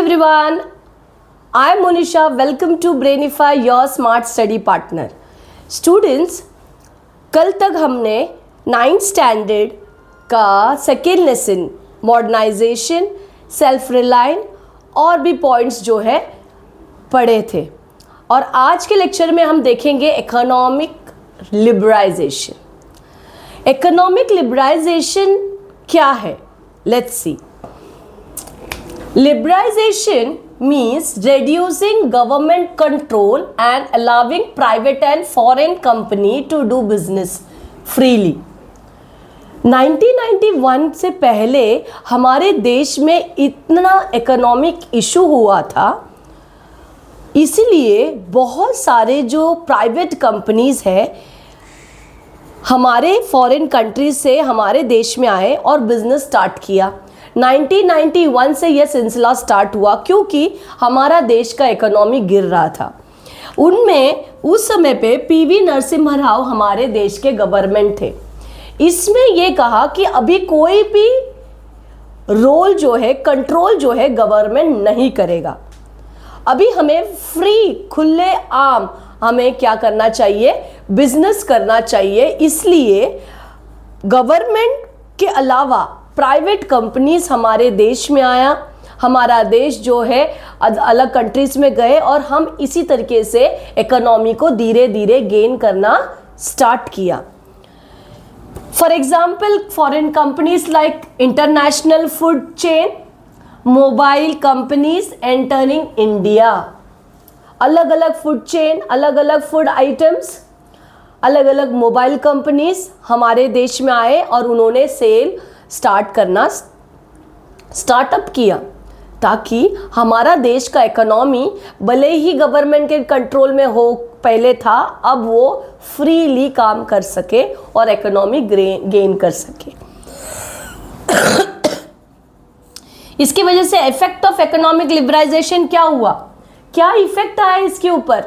everyone, I am Monisha. Welcome to Brainify, your smart study partner. Students, कल तक हमने 9th standard का second lesson modernisation, self reliance और भी points जो है पढ़े थे और आज के लेक्चर में हम देखेंगे इकोनॉमिक लिबरलाइजेशन। इकोनॉमिक लिबरलाइजेशन क्या है? Let's see. Liberalization means reducing government control and allowing private and foreign company to do business freely. 1991 से पहले हमारे देश में इतना इकोनॉमिक इशू हुआ था, इसीलिए बहुत सारे जो प्राइवेट कंपनीज हैं हमारे फॉरेन कंट्रीज से हमारे देश में आए और बिजनेस स्टार्ट किया। 1991 से यह सिलसिला स्टार्ट हुआ क्योंकि हमारा देश का इकोनॉमी गिर रहा था। उनमें उस समय पे पीवी नरसिम्हा राव हमारे देश के गवर्नमेंट थे। इसमें यह कहा कि अभी कोई भी रोल जो है, कंट्रोल जो है गवर्नमेंट नहीं करेगा। अभी हमें फ्री, खुले आम हमें क्या करना चाहिए? बिजनेस करना चाहिए। इसलिए गवर्नमेंट के अलावा प्राइवेट कंपनीज हमारे देश में आया। हमारा देश जो है अलग कंट्रीज में गए और हम इसी तरीके से इकोनॉमी को धीरे धीरे गेन करना स्टार्ट किया। For example, foreign companies like international food chain, mobile companies entering India. अलग अलग फूड चेन, अलग अलग फूड आइटम्स, अलग अलग मोबाइल कंपनीज हमारे देश में आए और उन्होंने सेल स्टार्ट करना स्टार्टअप किया ताकि हमारा देश का इकोनॉमी भले ही गवर्नमेंट के कंट्रोल में हो, पहले था, अब वो फ्रीली काम कर सके और इकोनॉमी गेन कर सके। इसकी वजह से इफेक्ट ऑफ इकोनॉमिक लिबरलाइजेशन क्या हुआ? क्या इफेक्ट आया इसके ऊपर?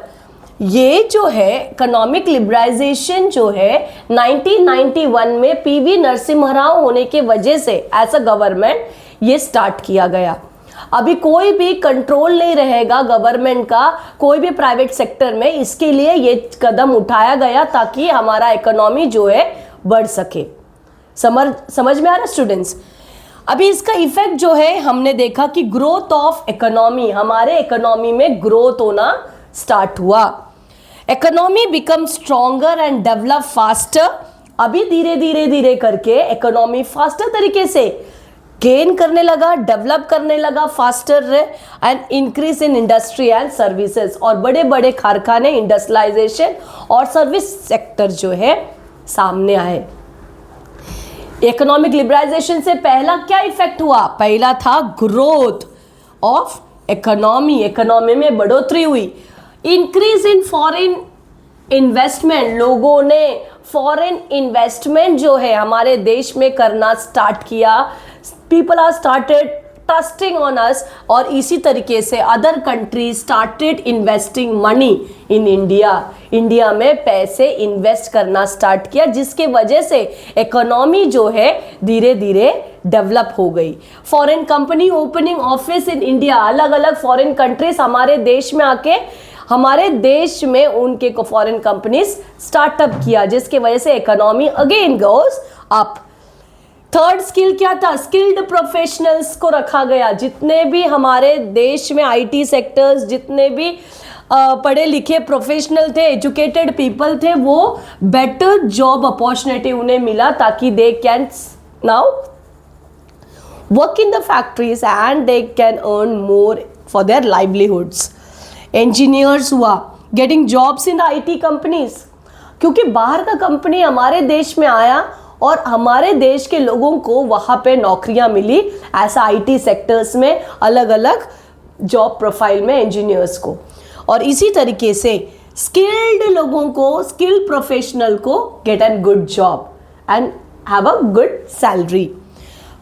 ये जो है इकोनॉमिक लिबरलाइजेशन जो है 1991 में पीवी नरसिम्हा राव होने के वजह से एज अ गवर्नमेंट ये स्टार्ट किया गया। अभी कोई भी कंट्रोल नहीं रहेगा गवर्नमेंट का कोई भी प्राइवेट सेक्टर में, इसके लिए ये कदम उठाया गया ताकि हमारा इकोनॉमी जो है बढ़ सके। समझ में आ रहा स्टूडेंट्स? अभी इसका इफेक्ट जो है हमने देखा कि ग्रोथ ऑफ इकोनॉमी, हमारे इकोनॉमी में ग्रोथ होना स्टार्ट हुआ। Economy become stronger and develop faster. अभी धीरे धीरे धीरे करके इकोनॉमी फास्टर तरीके से गेन करने लगा, डेवलप करने लगा faster and increase in industry and services. और बड़े बड़े कारखाने, इंडस्ट्रियलाइजेशन और सर्विस सेक्टर जो है सामने आए। इकोनॉमिक लिबरलाइजेशन से पहला क्या इफेक्ट हुआ? पहला था ग्रोथ ऑफ इकोनॉमी, इकोनॉमी में बढ़ोतरी हुई। इंक्रीज इन फॉरेन इन्वेस्टमेंट, लोगों ने फॉरेन इन्वेस्टमेंट जो है हमारे देश में करना स्टार्ट किया। People are started trusting on us और इसी तरीके से other countries started investing money in India. India में पैसे इन्वेस्ट करना स्टार्ट किया जिसके वजह से इकोनॉमी जो है धीरे धीरे डेवलप हो गई। Foreign company opening office in India, अलग अलग फॉरेन कंट्रीज हमारे देश में आके हमारे देश में उनके फॉरेन कंपनीज स्टार्टअप किया जिसके वजह से economy again goes up. Third skill क्या था? स्किल्ड प्रोफेशनल्स को रखा गया। जितने भी हमारे देश में आईटी सेक्टर्स, जितने भी पढ़े लिखे प्रोफेशनल थे, एजुकेटेड पीपल थे, वो बेटर जॉब अपॉर्चुनिटी उन्हें मिला ताकि they can now work in the factories and they can earn more for their livelihoods. Engineers हुआ, getting jobs in IT companies, क्योंकि बाहर का कंपनी हमारे देश में आया और हमारे देश के लोगों को वहाँ पे नौकरियाँ मिली ऐसा आईटी सेक्टर्स में, अलग अलग जॉब प्रोफाइल में इंजीनियर्स को। और इसी तरीके से स्किल्ड लोगों को, स्किल्ड प्रोफेशनल को get an good job and have a good salary.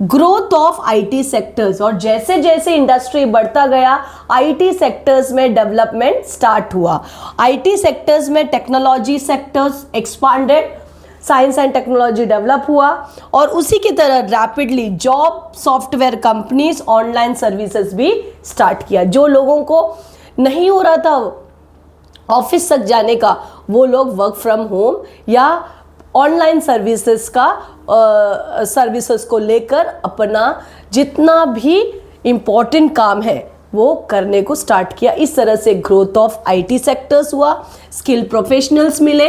Growth of IT sectors, और जैसे जैसे इंडस्ट्री बढ़ता गया आईटी सेक्टर्स में डेवलपमेंट स्टार्ट हुआ। आईटी सेक्टर्स में technology sectors expanded, science and technology develop हुआ और उसी की तरह rapidly job software companies online services भी स्टार्ट किया। जो लोगों को नहीं हो रहा था ऑफिस तक जाने का, वो लोग वर्क फ्रॉम होम या ऑनलाइन सर्विसेज को लेकर अपना जितना भी इम्पोर्टेंट काम है वो करने को स्टार्ट किया। इस तरह से ग्रोथ ऑफ आईटी सेक्टर्स हुआ, स्किल प्रोफेशनल्स मिले,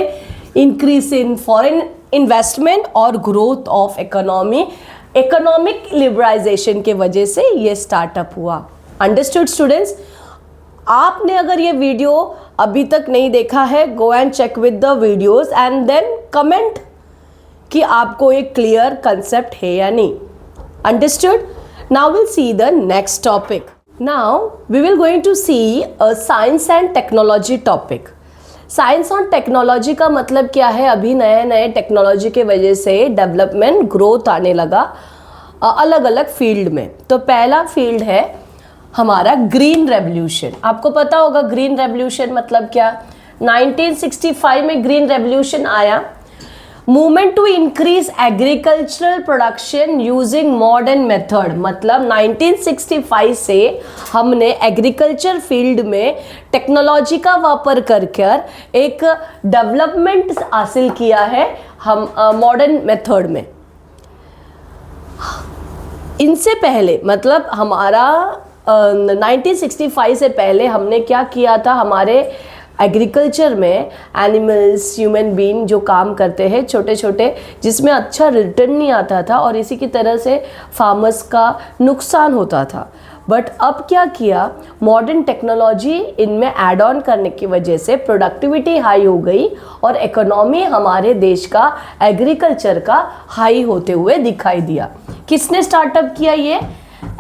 इंक्रीज इन फॉरेन इन्वेस्टमेंट और ग्रोथ ऑफ इकोनॉमिक लिबरलाइजेशन के वजह से ये स्टार्टअप हुआ। Understood students? आपने अगर ये वीडियो अभी तक नहीं देखा है, go and check with the videos and then comment कि आपको एक क्लियर कंसेप्ट है या नहीं। Understood? Now will see the next topic. Now we will going to see a science and technology topic. Science और टेक्नोलॉजी का मतलब क्या है? अभी नए नए टेक्नोलॉजी के वजह से डेवलपमेंट ग्रोथ आने लगा अलग अलग फील्ड में। तो पहला फील्ड है हमारा ग्रीन रेवोल्यूशन। आपको पता होगा ग्रीन रेवोल्यूशन मतलब क्या? 1965 में ग्रीन रेवोल्यूशन आया, movement to increase agricultural production using modern method. मतलब 1965 से हमने एग्रीकल्चर फील्ड में टेक्नोलॉजी का वापर कर एक डेवलपमेंट हासिल किया है हम मॉडर्न मेथड में। इनसे पहले मतलब हमारा 1965 से पहले हमने क्या किया था? हमारे एग्रीकल्चर में एनिमल्स, ह्यूमन बीइंग जो काम करते हैं छोटे छोटे, जिसमें अच्छा रिटर्न नहीं आता था और इसी की तरह से फार्मर्स का नुकसान होता था। बट अब क्या किया? मॉडर्न टेक्नोलॉजी इनमें ऐड ऑन करने की वजह से प्रोडक्टिविटी हाई हो गई और इकोनॉमी हमारे देश का एग्रीकल्चर का हाई होते हुए दिखाई दिया। किसने स्टार्टअप किया ये?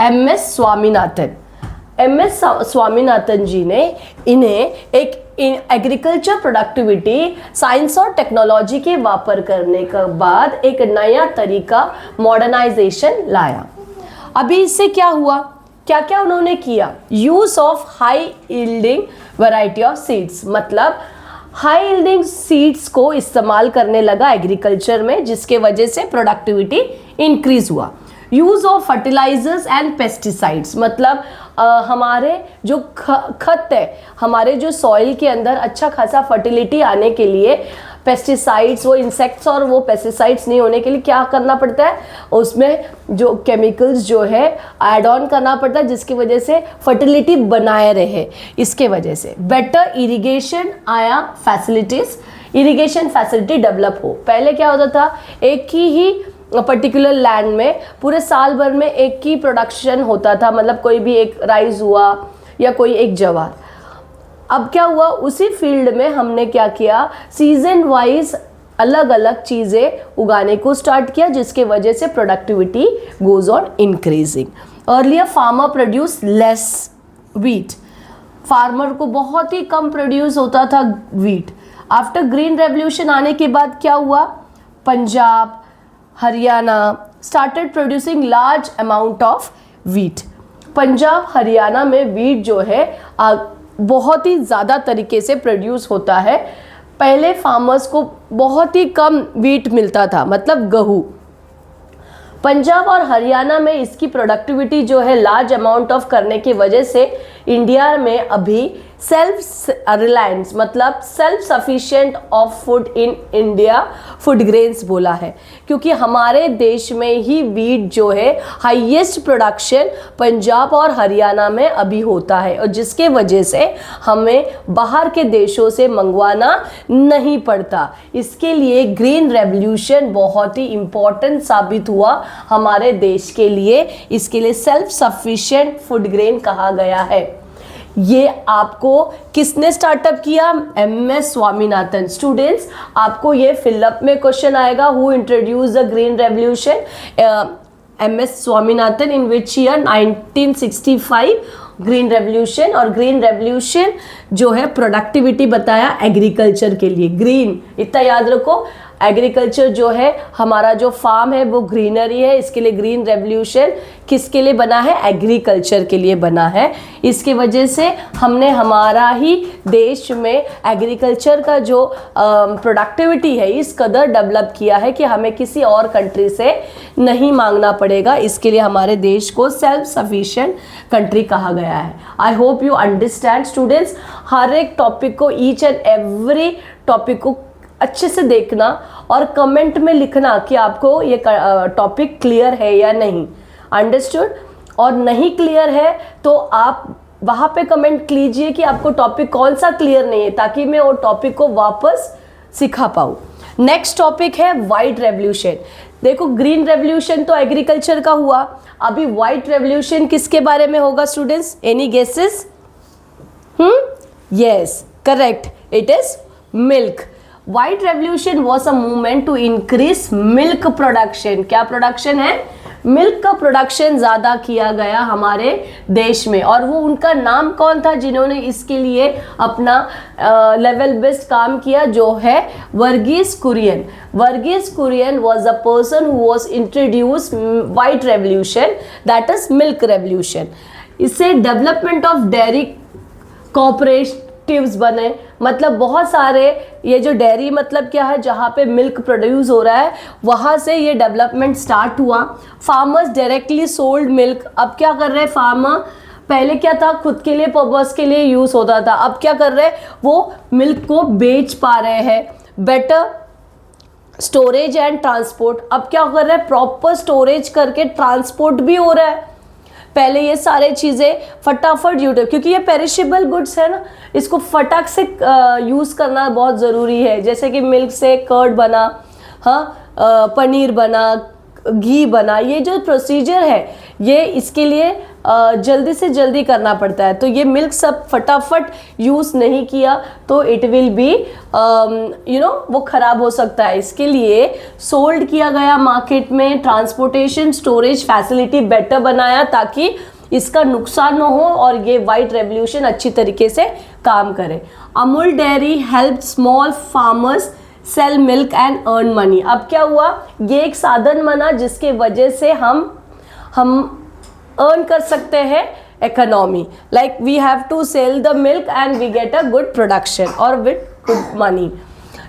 एमएस स्वामीनाथन। एमएस स्वामीनाथन जी ने इन्हें एक एग्रीकल्चर प्रोडक्टिविटी साइंस और टेक्नोलॉजी के वापर करने के बाद एक नया तरीका मॉडर्नाइजेशन लाया। अभी इससे क्या हुआ? क्या क्या उन्होंने किया? Use of high yielding variety of seeds. मतलब हाई यील्डिंग सीड्स को इस्तेमाल करने लगा एग्रीकल्चर में, जिसके वजह से प्रोडक्टिविटी इंक्रीज हुआ। Use of fertilisers and pesticides. मतलब हमारे जो खत है, हमारे जो सॉइल के अंदर अच्छा खासा फर्टिलिटी आने के लिए पेस्टिसाइड्स, वो इंसेक्ट्स और वो पेस्टिसाइड्स नहीं होने के लिए क्या करना पड़ता है? उसमें जो केमिकल्स जो है ऐड ऑन करना पड़ता है, जिसकी वजह से फर्टिलिटी बनाए रहे। इसके वजह से बेटर इरिगेशन आया, फैसिलिटीज, इरिगेशन फैसिलिटी डेवलप हो। पहले क्या होता था? एक ही पर्टिकुलर लैंड में पूरे साल भर में एक ही प्रोडक्शन होता था, मतलब कोई भी एक राइस हुआ या कोई एक ज्वार। अब क्या हुआ? उसी फील्ड में हमने क्या किया? सीजन वाइज अलग अलग चीज़ें उगाने को स्टार्ट किया, जिसके वजह से productivity goes on increasing. Earlier farmer produce less wheat. Farmer को बहुत ही कम प्रोड्यूस होता था व्हीट। आफ्टर ग्रीन रेवोल्यूशन आने के बाद क्या हुआ? Punjab, Haryana started producing large amount of wheat. Punjab Haryana में व्हीट जो है बहुत ही ज़्यादा तरीके से प्रोड्यूस होता है। पहले फार्मर्स को बहुत ही कम व्हीट मिलता था, मतलब गेहूँ। पंजाब और हरियाणा में इसकी प्रोडक्टिविटी जो है लार्ज अमाउंट ऑफ करने की वजह से इंडिया में अभी सेल्फ रिलायंस मतलब self sufficient of food in India food grains बोला है, क्योंकि हमारे देश में ही व्हीट जो है हाईएस्ट प्रोडक्शन पंजाब और हरियाणा में अभी होता है, और जिसके वजह से हमें बाहर के देशों से मंगवाना नहीं पड़ता। इसके लिए ग्रीन रेवोल्यूशन बहुत ही इम्पोर्टेंट साबित हुआ हमारे देश के लिए। इसके लिए सेल्फ सफिशिएंट फूड ग्रेन कहा गया है। ये आपको किसने स्टार्टअप किया? एमएस स्वामीनाथन। स्टूडेंट्स, आपको ये फिलअप में क्वेश्चन आएगा, who introduce the green revolution? MS Swaminathan. In which year? 1965 green revolution. और ग्रीन रेवोल्यूशन जो है प्रोडक्टिविटी बताया एग्रीकल्चर के लिए। ग्रीन इतना याद रखो, एग्रीकल्चर जो है, हमारा जो फार्म है वो ग्रीनरी है, इसके लिए ग्रीन रेवोल्यूशन किसके लिए बना है? एग्रीकल्चर के लिए बना है। इसकी वजह से हमने हमारा ही देश में एग्रीकल्चर का जो प्रोडक्टिविटी है इस कदर डेवलप किया है कि हमें किसी और कंट्री से नहीं मांगना पड़ेगा। इसके लिए हमारे देश को सेल्फ सफिशिएंट कंट्री कहा गया है। I hope you understand students. हर एक टॉपिक को, ईच एंड एवरी टॉपिक को अच्छे से देखना और कमेंट में लिखना कि आपको ये टॉपिक क्लियर है या नहीं। अंडरस्टूड? और नहीं क्लियर है तो आप वहाँ पे कमेंट कीजिए कि आपको टॉपिक कौन सा क्लियर नहीं है, ताकि मैं वो टॉपिक को वापस सिखा पाऊँ। नेक्स्ट टॉपिक है वाइट रेवोल्यूशन। देखो, ग्रीन रेवोल्यूशन तो एग्रीकल्चर का हुआ, अभी वाइट रेवोल्यूशन किसके बारे में होगा students? Any guesses? Yes, correct. It is milk. White revolution was a movement to increase milk production. क्या प्रोडक्शन है? मिल्क का प्रोडक्शन ज़्यादा किया गया हमारे देश में। और वो उनका नाम कौन था जिन्होंने इसके लिए अपना लेवल बेस्ड काम किया? जो है Verghese Kurien. Verghese Kurien was a person who was introduce white revolution, that is milk revolution. इससे डेवलपमेंट ऑफ डेयरी कोऑपरेटिव्स बने, मतलब बहुत सारे, ये जो डेयरी मतलब क्या है? जहाँ पे मिल्क प्रोड्यूस हो रहा है वहाँ से ये डेवलपमेंट स्टार्ट हुआ। Farmers directly sold milk. अब क्या कर रहे हैं फार्मर? पहले क्या था? खुद के लिए पर्पस के लिए यूज़ होता था, अब क्या कर रहे हैं? वो मिल्क को बेच पा रहे हैं। Better storage and transport. अब क्या कर रहे हैं? प्रॉपर स्टोरेज करके ट्रांसपोर्ट भी हो रहा है। पहले ये सारे चीज़ें फटाफट यूट्यूब, क्योंकि ये पेरिशेबल गुड्स है ना, इसको फटाक से यूज़ करना बहुत ज़रूरी है। जैसे कि मिल्क से कर्ड बना, हाँ, पनीर बना, घी बना, ये जो प्रोसीजर है ये इसके लिए जल्दी से जल्दी करना पड़ता है। तो ये मिल्क सब फटाफट यूज़ नहीं किया तो इट विल बी वो ख़राब हो सकता है। इसके लिए सोल्ड किया गया मार्केट में, ट्रांसपोर्टेशन स्टोरेज फैसिलिटी बेटर बनाया ताकि इसका नुकसान न हो और ये वाइट रेवोल्यूशन अच्छी तरीके से काम करे। Amul dairy help small farmers sell milk and earn money. अब क्या हुआ? ये एक साधन बना जिसके वजह से हम अर्न कर सकते हैं economy. Like we have to sell the milk and we get a good production और with good money.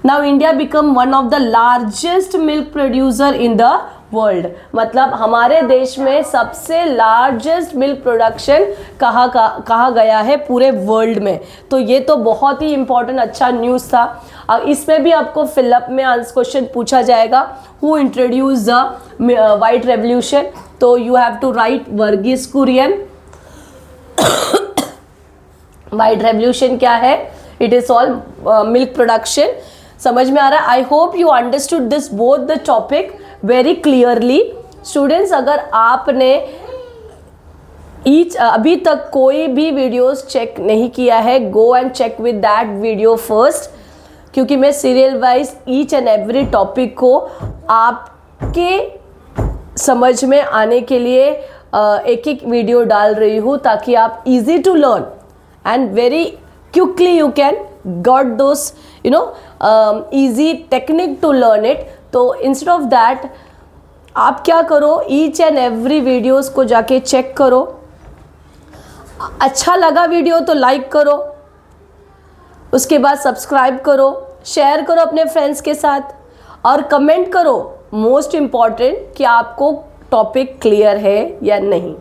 Now India become one of the largest milk producer in the world. मतलब हमारे देश में सबसे लार्जेस्ट मिल्क प्रोडक्शन कहा गया है पूरे वर्ल्ड में। तो ये तो बहुत ही इंपॉर्टेंट अच्छा न्यूज़ था। इसमें भी आपको फिलअप में आंसर क्वेश्चन पूछा जाएगा, who introduce the white revolution? तो you have to write Verghese Kurien. White revolution क्या है? It is all milk production. समझ में आ रहा है? I hope you understood this both the topic very clearly. Students, अगर आपने अभी तक कोई भी वीडियोस चेक नहीं किया है, go and check with that video first, क्योंकि मैं serial wise each and every topic को आपके समझ में आने के लिए एक एक वीडियो डाल रही हूँ ताकि आप easy to learn and very quickly you can got those easy technique to learn it। तो इंस्टेड ऑफ दैट आप क्या करो, ईच एंड एवरी वीडियोस को जाके चेक करो। अच्छा लगा वीडियो तो लाइक करो, उसके बाद सब्सक्राइब करो, शेयर करो अपने फ्रेंड्स के साथ और कमेंट करो। मोस्ट इम्पॉर्टेंट कि आपको टॉपिक क्लियर है या नहीं।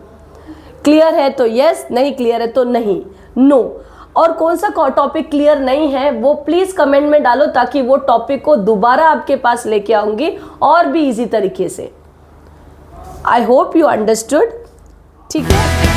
क्लियर है तो यस, नहीं क्लियर है तो नहीं, नो। और कौन सा टॉपिक क्लियर नहीं है वो प्लीज़ कमेंट में डालो ताकि वो टॉपिक को दोबारा आपके पास लेके आऊँगी और भी इजी तरीके से। आई होप यू अंडरस्टूड। ठीक है।